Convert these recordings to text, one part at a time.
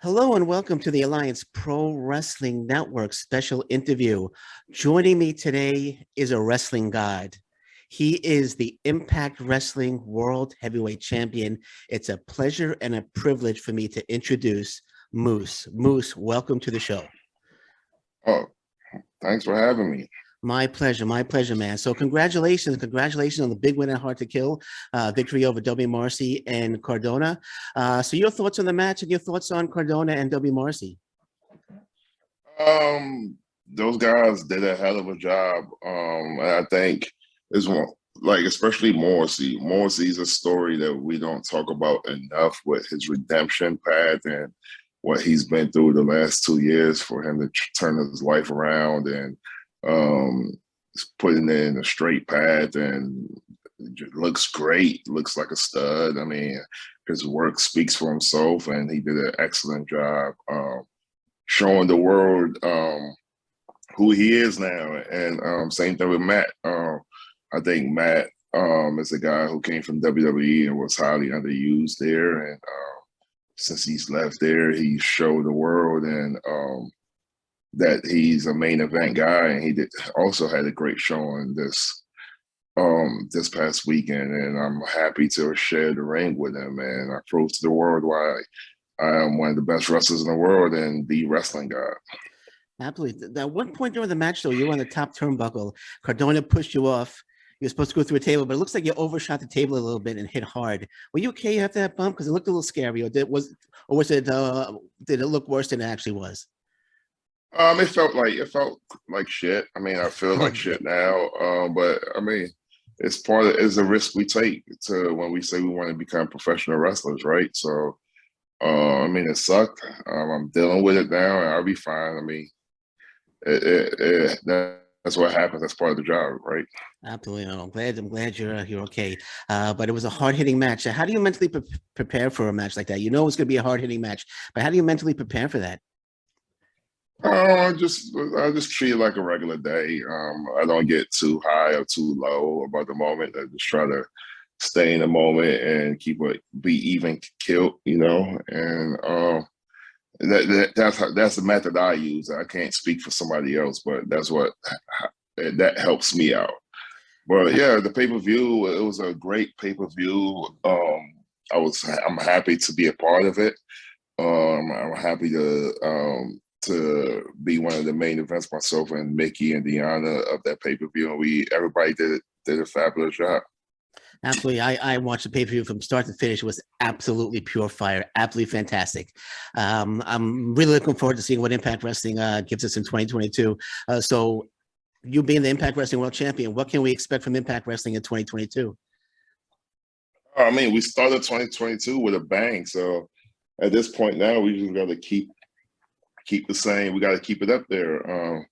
Hello and welcome to the Alliance Pro Wrestling Network special interview. Joining me today is a wrestling god. He is the Impact Wrestling World Heavyweight Champion. It's a pleasure and a privilege for me to introduce Moose. Moose, welcome to the show. Oh, thanks for having me. My pleasure, man. So congratulations on the big win at Hard to Kill, victory over W. Marcy and Cardona. So your thoughts on the match and your thoughts on Cardona and W. Marcy? Those guys did a hell of a job. And I think it's one, like, especially Morrissey. Morrissey's a story that we don't talk about enough with his redemption path and what he's been through the last 2 years for him to turn his life around and um, putting it in a straight path, and it looks great. Looks like a stud. I mean, his work speaks for himself, and he did an excellent job showing the world who he is now. And same thing with Matt. I think Matt is a guy who came from WWE and was highly underused there. And since he's left there, he showed the world and that he's a main event guy. And he also had a great showing this past weekend. And I'm happy to share the ring with him. And I proved to the world why I am one of the best wrestlers in the world and the wrestling god. Absolutely. At one point during the match, though, you were on the top turnbuckle. Cardona pushed you off. You were supposed to go through a table, but it looks like you overshot the table a little bit and hit hard. Were you okay after that bump? Because it looked a little scary, or did it look worse than it actually was? It felt like shit. I mean, I feel like shit now. But I mean, it's a risk we take to when we say we want to become professional wrestlers, right? So, I mean, it sucked. I'm dealing with it now, and I'll be fine. I mean, that's what happens. That's part of the job, right? Absolutely. No, I'm glad you're okay. But it was a hard hitting match. How do you mentally prepare for a match like that? You know it's going to be a hard hitting match, but how do you mentally prepare for that? I just treat it like a regular day. I don't get too high or too low about the moment. I just try to stay in the moment and be even killed, you know. And that's the method I use. I can't speak for somebody else, but that helps me out. But yeah, the pay-per-view, it was a great pay-per-view. I'm happy to be a part of it. I'm happy to be one of the main events, myself and Mickey and Deanna, of that pay-per-view, and everybody did a fabulous job. Absolutely. I watched the pay-per-view from start to finish. It was absolutely pure fire, absolutely fantastic. I'm really looking forward to seeing what Impact Wrestling gives us in 2022. So you being the Impact Wrestling World Champion, what can we expect from Impact Wrestling in 2022? I mean, we started 2022 with a bang. So at this point now, we just got to keep the same. We got to keep it up there.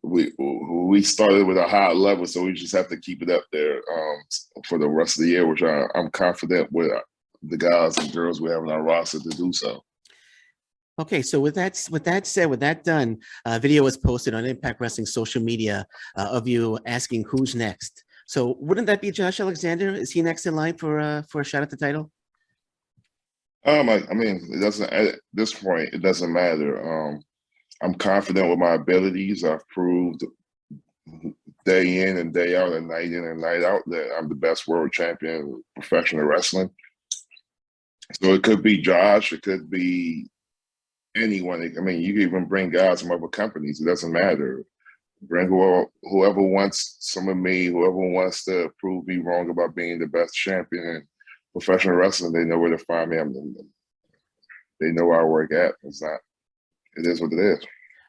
We started with a high level, so we just have to keep it up there for the rest of the year, which I'm confident with the guys and girls we have on our roster to do so. Okay, so with that said, with that done, video was posted on Impact Wrestling social media of you asking who's next. So wouldn't that be Josh Alexander? Is he next in line for a shot at the title? I mean, it doesn't at this point. It doesn't matter. I'm confident with my abilities. I've proved day in and day out and night in and night out that I'm the best world champion of professional wrestling. So it could be Josh. It could be anyone. I mean, you can even bring guys from other companies. It doesn't matter. Bring whoever wants some of me, whoever wants to prove me wrong about being the best champion in professional wrestling, they know where to find me. They know where I work at. It is what it is.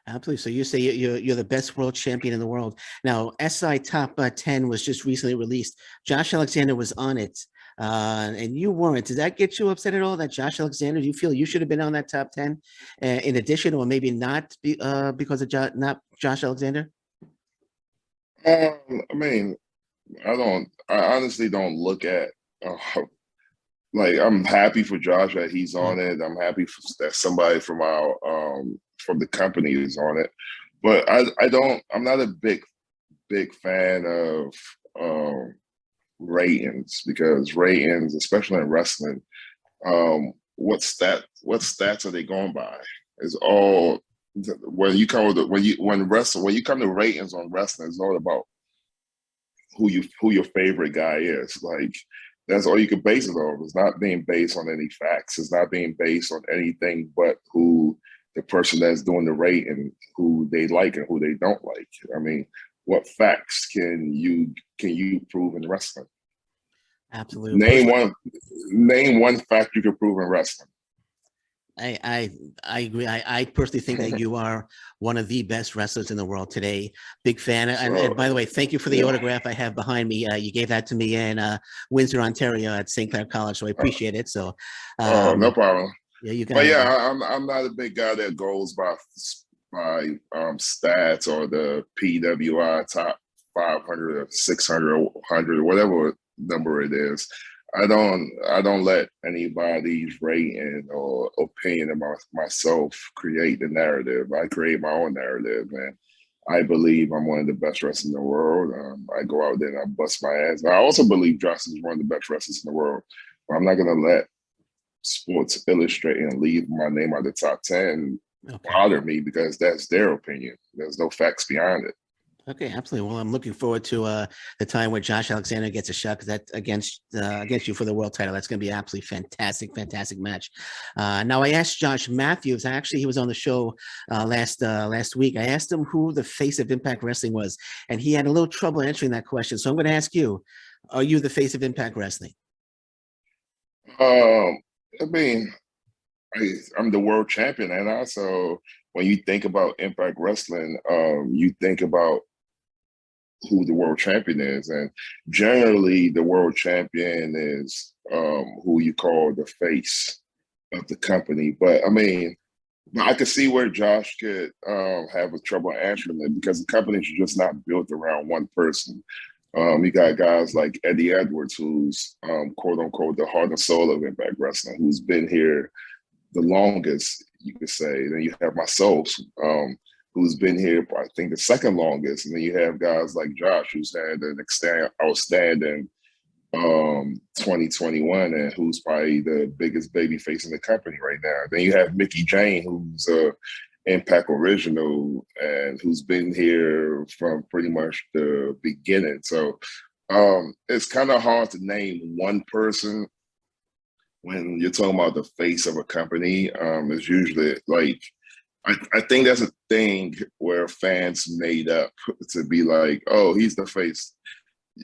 Absolutely. So you say you're the best world champion in the world. Now, SI Top 10 was just recently released. Josh Alexander was on it, and you weren't. Does that get you upset at all that Josh Alexander, do you feel you should have been on that top 10 in addition, or maybe not because of not Josh Alexander? I mean, I honestly don't look at like, I'm happy for Josh that he's on it. I'm happy that somebody from from the company is on it. But I'm not a big fan of ratings, because ratings, especially in wrestling, what stats are they going by? It's all when you come with when you come to ratings on wrestling, it's all about who your favorite guy is. Like that's all you can base it on. It's not being based on any facts. It's not being based on anything but who the person that's doing the rating, who they like and who they don't like. I mean, what facts can you prove in wrestling? Absolutely. Name one fact you can prove in wrestling. I agree. I personally think that you are one of the best wrestlers in the world today. Big fan. And by the way, thank you for the autograph I have behind me. You gave that to me in Windsor, Ontario at St. Clair College, so I appreciate it. So, no problem. Yeah, you got but it. Yeah, I'm not a big guy that goes by stats or the PWI top 500 or 600 or 100 or whatever number it is. I don't let anybody's rating or opinion about myself create the narrative. I create my own narrative, and I believe I'm one of the best wrestlers in the world. I go out there and I bust my ass. I also believe Justin is one of the best wrestlers in the world. But I'm not going to let Sports Illustrated and leave my name out of the top 10 bother me because that's their opinion. There's no facts behind it. Okay, absolutely. Well, I'm looking forward to the time where Josh Alexander gets a shot because that against you for the world title. That's going to be absolutely fantastic match. Now, I asked Josh Matthews. Actually, he was on the show last week. I asked him who the face of Impact Wrestling was, and he had a little trouble answering that question. So I'm going to ask you: are you the face of Impact Wrestling? I mean, I'm the world champion, and also when you think about Impact Wrestling, you think about who the world champion is, and generally the world champion is who you call the face of the company. But I mean, I could see where Josh could have a trouble answering it because the company is just not built around one person. You got guys like Eddie Edwards, who's quote unquote the heart and soul of Impact Wrestling, who's been here the longest, you could say. Then you have myself, who's been here, I think, the second longest. And then you have guys like Josh, who's had an outstanding 2021 and who's probably the biggest baby face in the company right now. Then you have Mickey Jane, who's a Impact original and who's been here from pretty much the beginning. So it's kind of hard to name one person when you're talking about the face of a company. It's usually like, I think that's a thing where fans made up to be like, oh, he's the face.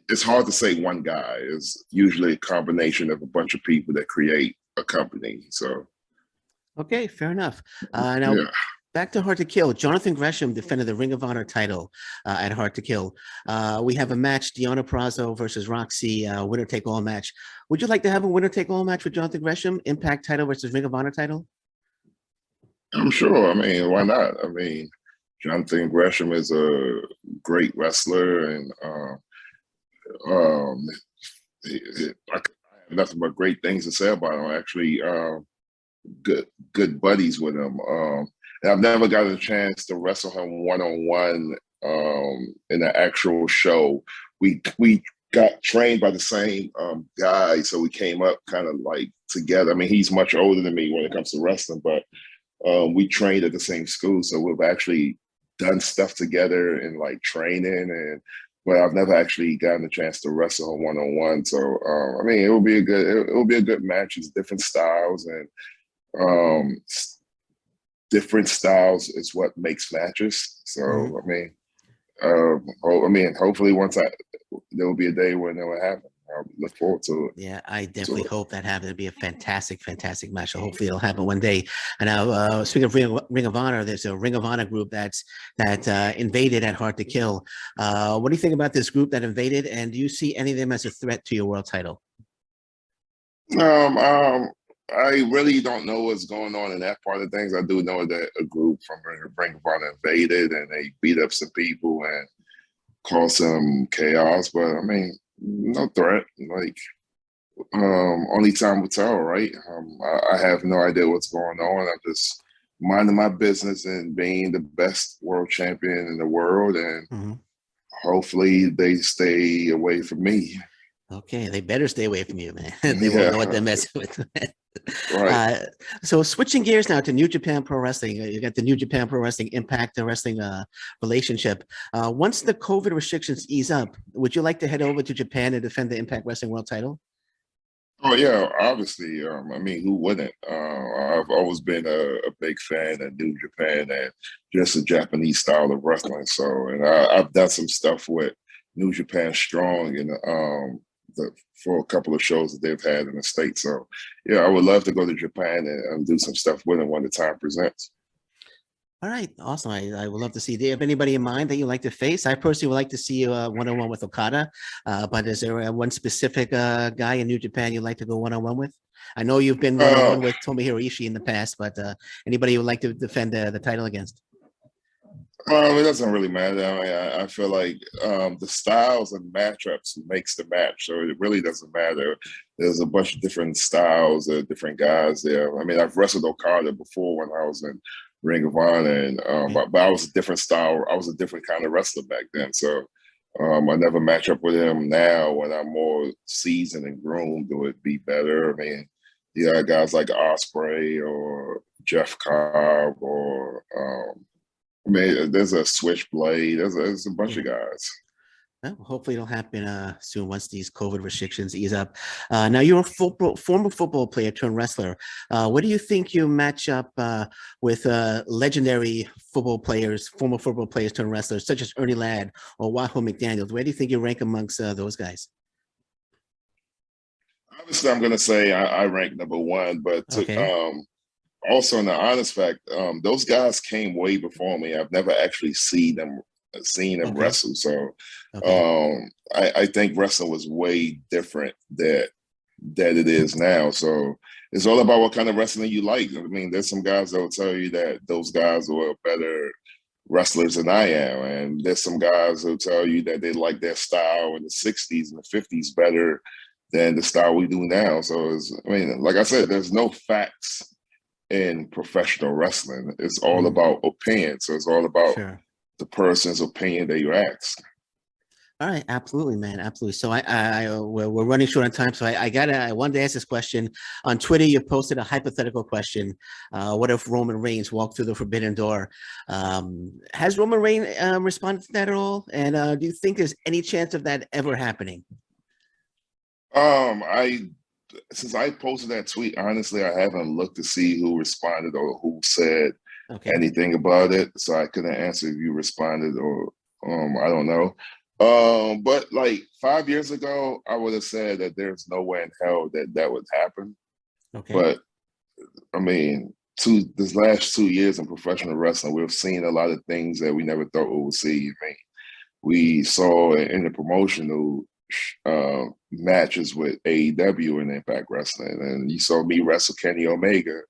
It's hard to say one guy. It's usually a combination of a bunch of people that create a company. So, okay, fair enough. Now, back to Hard to Kill. Jonathan Gresham defended the Ring of Honor title at Hard to Kill. We have a match, Deonna Purrazzo versus Roxy, winner take all match. Would you like to have a winner take all match with Jonathan Gresham, Impact title versus Ring of Honor title? I'm sure. I mean, why not? I mean, Jonathan Gresham is a great wrestler, and I have nothing but great things to say about him. Actually, good buddies with him. And I've never gotten a chance to wrestle him one-on-one in an actual show. We got trained by the same guy, so we came up kind of like together. I mean, he's much older than me when it comes to wrestling, but we trained at the same school, so we've actually done stuff together in like training, but I've never actually gotten a chance to wrestle him one-on-one. So I mean, it will be a good match. It's different styles, and different styles is what makes matches. So I mean, hopefully there will be a day when it will happen. I look forward to it. Yeah, I definitely hope that happens. It'd be a fantastic match. So hopefully it'll happen one day. And now, speaking of Ring of Honor, there's a Ring of Honor group that invaded at Hard to Kill. What do you think about this group that invaded? And do you see any of them as a threat to your world title? I really don't know what's going on in that part of things. I do know that a group from Ring of Honor invaded and they beat up some people and caused some chaos. But I mean, no threat. Like, only time will tell, right? I have no idea what's going on. I'm just minding my business and being the best world champion in the world, and hopefully they stay away from me. Okay, they better stay away from you, man. They won't know what they're messing with. Right. So switching gears now to New Japan Pro Wrestling, you got the New Japan Pro Wrestling Impact Wrestling relationship. Once the COVID restrictions ease up, would you like to head over to Japan and defend the Impact Wrestling World Title? Oh yeah, obviously. I mean, who wouldn't? I've always been a big fan of New Japan and just the Japanese style of wrestling. So, and I've done some stuff with New Japan Strong and for a couple of shows that they've had in the States. So, yeah, I would love to go to Japan and do some stuff with them when the time presents. All right, awesome. I would love to see. Do you have anybody in mind that you like to face? I personally would like to see you one-on-one with Okada, but is there one specific guy in New Japan you'd like to go one-on-one with? I know you've been one-on-one with Tomohiro Ishii in the past, but anybody you would like to defend the title against? It doesn't really matter. I mean, I feel like the styles and matchups makes the match, so it really doesn't matter. There's a bunch of different styles, different guys there. I mean, I've wrestled Okada before when I was in Ring of Honor, and but I was a different style. I was a different kind of wrestler back then, so I never match up with him now. When I'm more seasoned and groomed, it would be better. I mean, you got guys like Osprey or Jeff Cobb or. I mean, there's a Switchblade. There's a bunch of guys. Well, hopefully it'll happen soon once these COVID restrictions ease up. Now, you're a former football player turned wrestler. What do you think you match up with legendary football players, former football players turned wrestlers, such as Ernie Ladd or Wahoo McDaniels? Where do you think you rank amongst those guys? Obviously, I'm going to say I rank number one, but also, in the honest fact, those guys came way before me. I've never actually seen them wrestle. So I think wrestling was way different that it is now. So it's all about what kind of wrestling you like. I mean, there's some guys that will tell you that those guys were better wrestlers than I am. And there's some guys who'll tell you that they like their style in the 60s and the 50s better than the style we do now. So I mean, like I said, there's no facts in professional wrestling. It's all about opinion. So it's all about the person's opinion that you ask. All right, absolutely, man, absolutely. So we're running short on time, so I wanted to ask this question on Twitter. You posted a hypothetical question: what if Roman Reigns walked through the forbidden door? Has Roman Reigns responded to that at all? And do you think there's any chance of that ever happening? Since I posted that tweet, honestly, I haven't looked to see who responded or who said anything about it. So I couldn't answer if you responded or I don't know. But like 5 years ago, I would have said that there's no way in hell that would happen. But I mean, this last 2 years in professional wrestling, we've seen a lot of things that we never thought we would see. I mean, we saw in the promotional matches with AEW and Impact Wrestling, and you saw me wrestle Kenny Omega,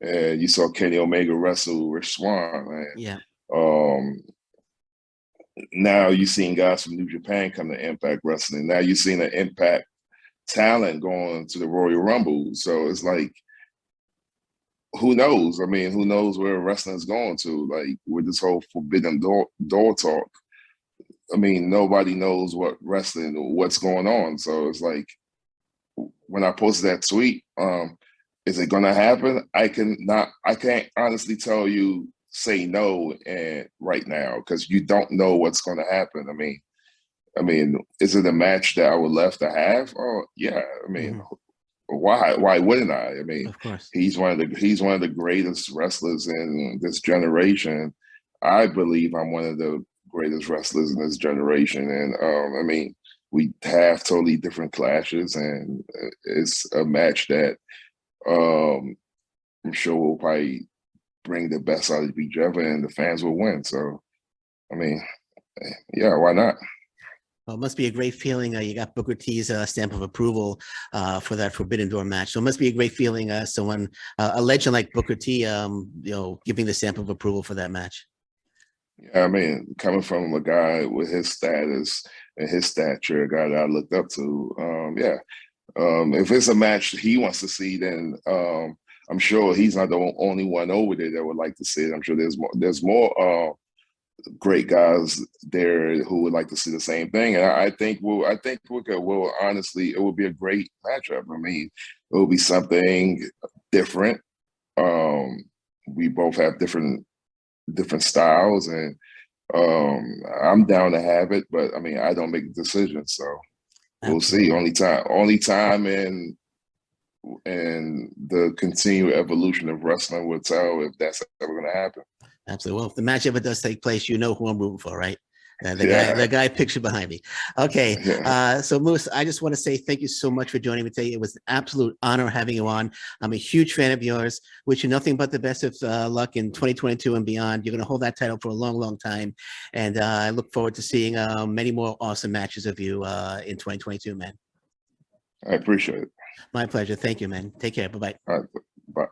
and you saw Kenny Omega wrestle Rich Swann. And, now you've seen guys from New Japan come to Impact Wrestling. Now you've seen an Impact talent going to the Royal Rumble. So it's like, who knows? I mean, who knows where wrestling is going to? Like with this whole forbidden door talk. I mean, nobody knows what's going on. So it's like, when I posted that tweet, is it going to happen? I can't honestly tell you, say no right now, because you don't know what's going to happen. I mean, is it a match that I would love to have? Oh yeah. I mean, why wouldn't I? I mean, of course. he's one of the greatest wrestlers in this generation. I believe I'm one of the greatest wrestlers in this generation. And I mean, we have totally different clashes, and it's a match that I'm sure will probably bring the best out of each other, and the fans will win. So, I mean, yeah, why not? Well, it must be a great feeling. You got Booker T's stamp of approval for that Forbidden Door match. So it must be a great feeling. Someone, a legend like Booker T, giving the stamp of approval for that match. Yeah, I mean, coming from a guy with his status and his stature, a guy that I looked up to, if it's a match he wants to see, then I'm sure he's not the only one over there that would like to see it. I'm sure there's more great guys there who would like to see the same thing. And I think honestly, it would be a great matchup. I mean, it will be something different. We both have different styles, and I'm down to have it. But I mean, I don't make decisions, so we'll see. Only time, and the continued evolution of wrestling will tell if that's ever going to happen. Absolutely. Well, if the match ever does take place, you know who I'm rooting for, right? The guy pictured behind me. Okay. So Moose, I just want to say thank you so much for joining me today. It was an absolute honor having you on. I'm a huge fan of yours. Wish you nothing but the best of luck in 2022 and beyond. You're going to hold that title for a long, long time. And I look forward to seeing many more awesome matches of you in 2022, man. I appreciate it. My pleasure. Thank you, man. Take care. Bye-bye. All right. Bye.